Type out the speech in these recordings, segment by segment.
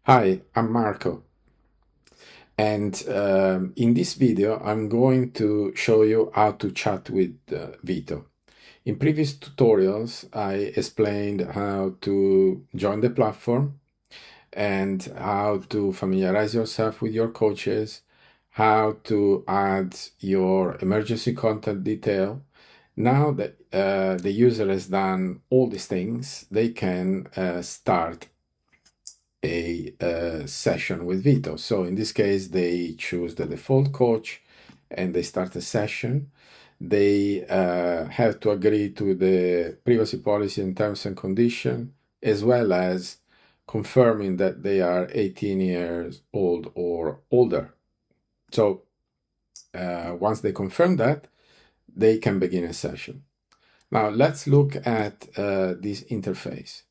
Hi, I'm Marco, and in this video, I'm going to show you how to chat with Vito. In previous tutorials, I explained how to join the platform and how to familiarize yourself with your coaches, how to add your emergency contact detail. Now that the user has done all these things, they can start a session with Vito. So in this case, they choose the default coach and they start a session. They have to agree to the privacy policy and terms and condition, as well as confirming that they are 18 years old or older. So once they confirm that, they can begin a session. Now let's look at this interface.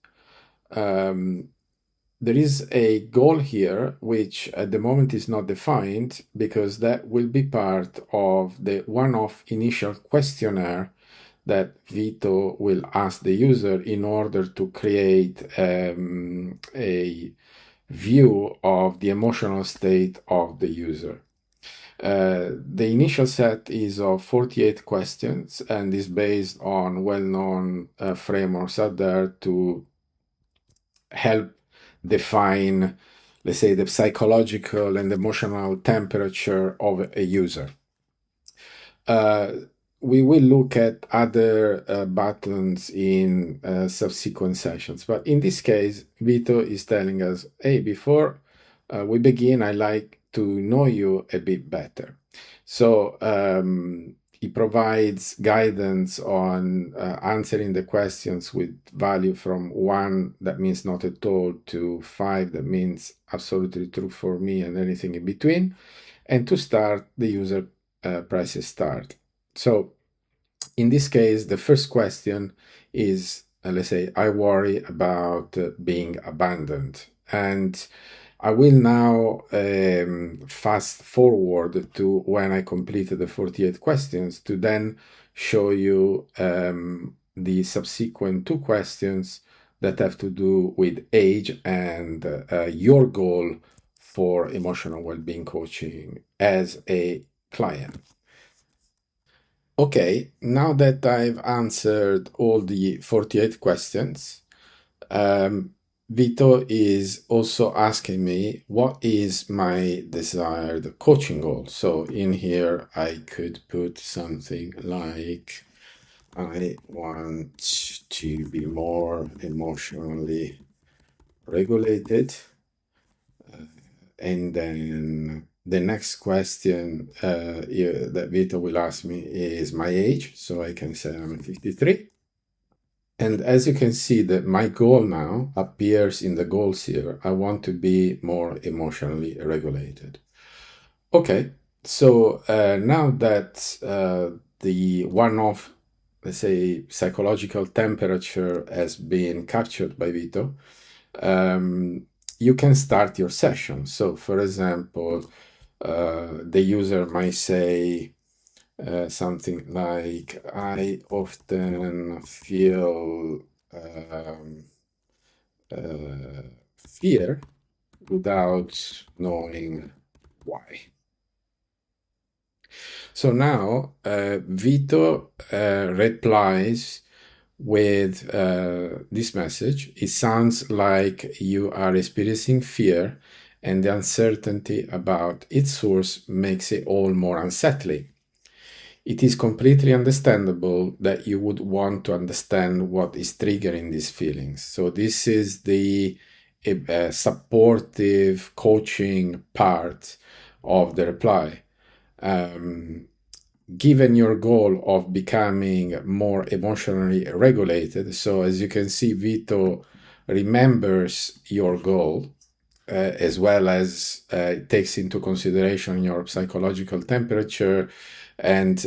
There is a goal here, which at the moment is not defined, because that will be part of the one-off initial questionnaire that Vito will ask the user in order to create a view of the emotional state of the user. The initial set is of 48 questions and is based on well-known frameworks out there to help define, let's say, the psychological and emotional temperature of a user. We will look at other buttons in subsequent sessions, but in this case, Vito is telling us, hey, before we begin, I like to know you a bit better. So he provides guidance on answering the questions with value from 1, that means not at all, to 5, that means absolutely true for me, and anything in between. And to start, the user presses start. So in this case, the first question is, let's say, I worry about being abandoned. And I will now fast forward to when I completed the 48 questions to then show you the subsequent 2 questions that have to do with age and your goal for emotional well-being coaching as a client. Okay, now that I've answered all the 48 questions, Vito is also asking me what is my desired coaching goal. So in here, I could put something like, I want to be more emotionally regulated. And then the next question that Vito will ask me is my age. So I can say I'm 53. And as you can see, that my goal now appears in the goals here. I want to be more emotionally regulated. Okay, so now that the one-off, let's say, psychological temperature has been captured by Vito, you can start your session. So, for example, the user might say something like, I often feel fear without knowing why. So now Vito replies with this message. It sounds like you are experiencing fear, and the uncertainty about its source makes it all more unsettling. It is completely understandable that you would want to understand what is triggering these feelings. So this is the supportive coaching part of the reply. Given your goal of becoming more emotionally regulated, so as you can see, Vito remembers your goal, as well as takes into consideration your psychological temperature and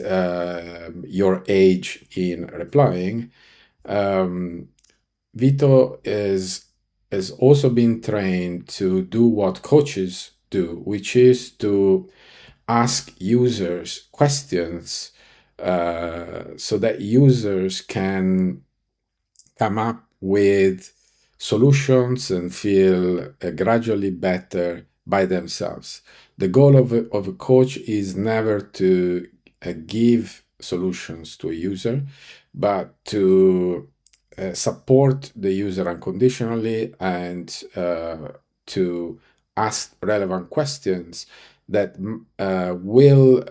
your age in replying. Vito has also been trained to do what coaches do, which is to ask users questions so that users can come up with solutions and feel gradually better by themselves. The goal of a coach is never to give solutions to a user, but to support the user unconditionally and to ask relevant questions that will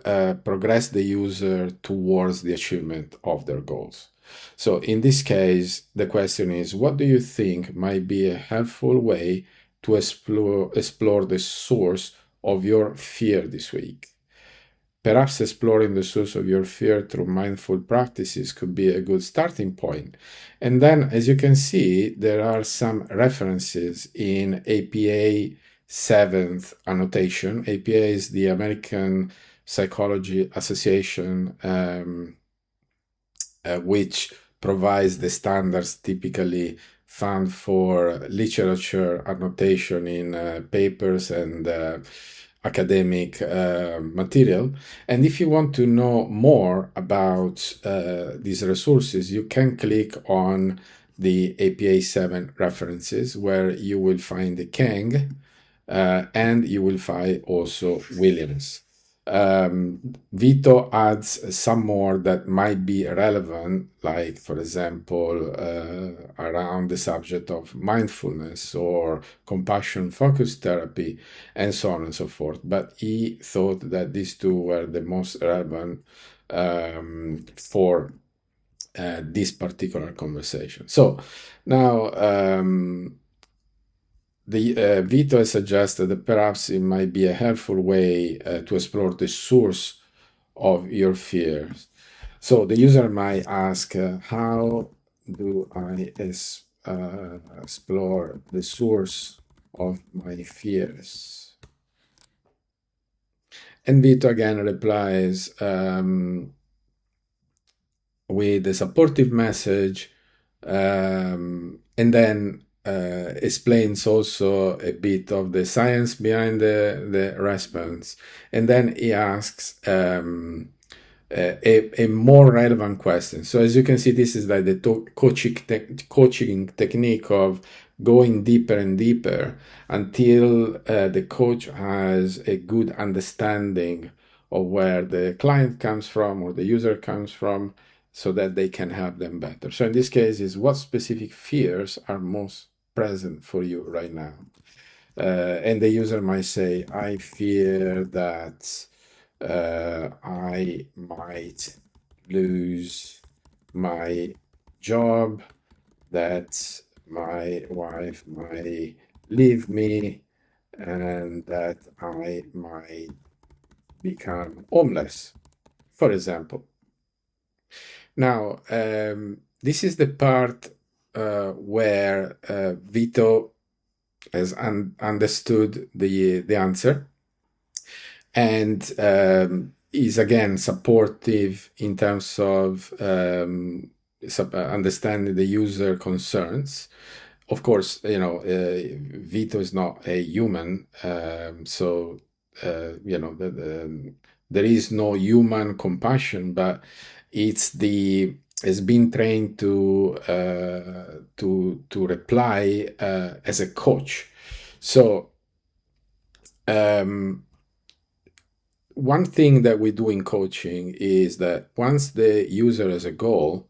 progress the user towards the achievement of their goals. So in this case, the question is, what do you think might be a helpful way to explore the source of your fear this week? Perhaps exploring the source of your fear through mindful practices could be a good starting point. And then, as you can see, there are some references in APA 7th annotation. APA is the American Psychology Association, which provides the standards typically found for literature annotation in papers and academic material. And if you want to know more about these resources, you can click on the APA 7 references, where you will find the Kang and you will find also Williams. Vito adds some more that might be relevant, like, for example, around the subject of mindfulness or compassion-focused therapy, and so on and so forth. But he thought that these two were the most relevant for this particular conversation. So now, the Vito has suggested that perhaps it might be a helpful way to explore the source of your fears. So the user might ask, how do I explore the source of my fears? And Vito again replies with a supportive message, and then explains also a bit of the science behind the response. And then he asks a more relevant question. So as you can see, this is like the coaching technique of going deeper and deeper until the coach has a good understanding of where the client comes from or the user comes from, so that they can help them better. So in this case is, what specific fears are most present for you right now? And the user might say, I fear that I might lose my job, that my wife might leave me, and that I might become homeless, for example. Now, this is the part where Vito has understood the answer, and is again supportive in terms of understanding the user concerns. Of course, Vito is not a human, so there is no human compassion, but it's been trained to reply as a coach. So one thing that we do in coaching is that once the user has a goal,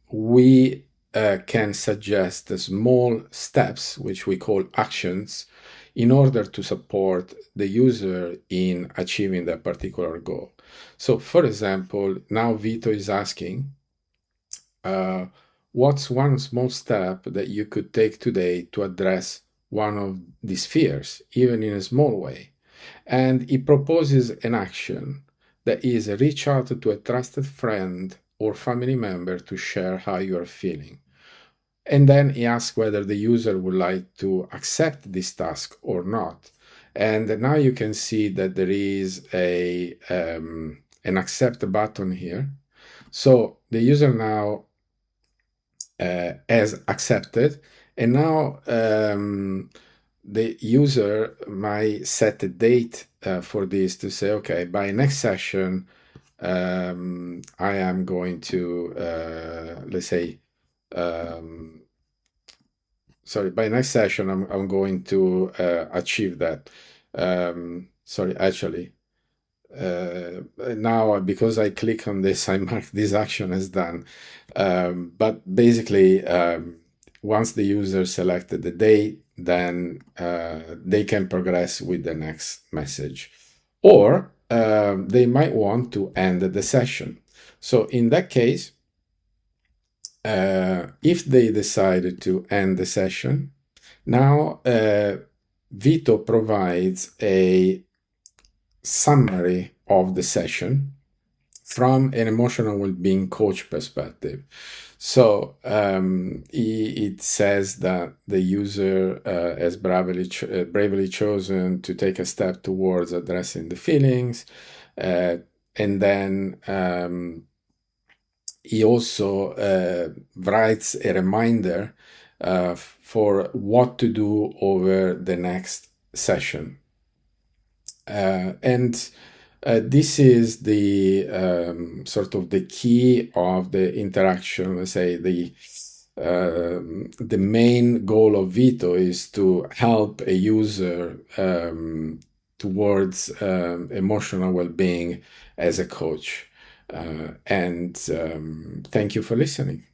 we can suggest small steps, which we call actions, in order to support the user in achieving that particular goal. So, for example, now Vito is asking, what's one small step that you could take today to address one of these fears, even in a small way? And he proposes an action that is reach out to a trusted friend or family member to share how you are feeling. And then he asks whether the user would like to accept this task or not. And now you can see that there is an accept button here. So the user now has accepted, and now the user might set a date for this, to say, okay, by next session, I am going to, let's say, by next session, I'm going to achieve that. Sorry, actually, now because I click on this, I mark this action as done. But basically, once the user selected the date, then they can progress with the next message. Or they might want to end the session. So in that case, if they decided to end the session, now Vito provides a summary of the session from an emotional well-being coach perspective. So it says that the user has bravely chosen to take a step towards addressing the feelings, and then he also writes a reminder for what to do over the next session. And this is the sort of the key of the interaction. Let's say the main goal of Vito is to help a user towards emotional well-being as a coach. And thank you for listening.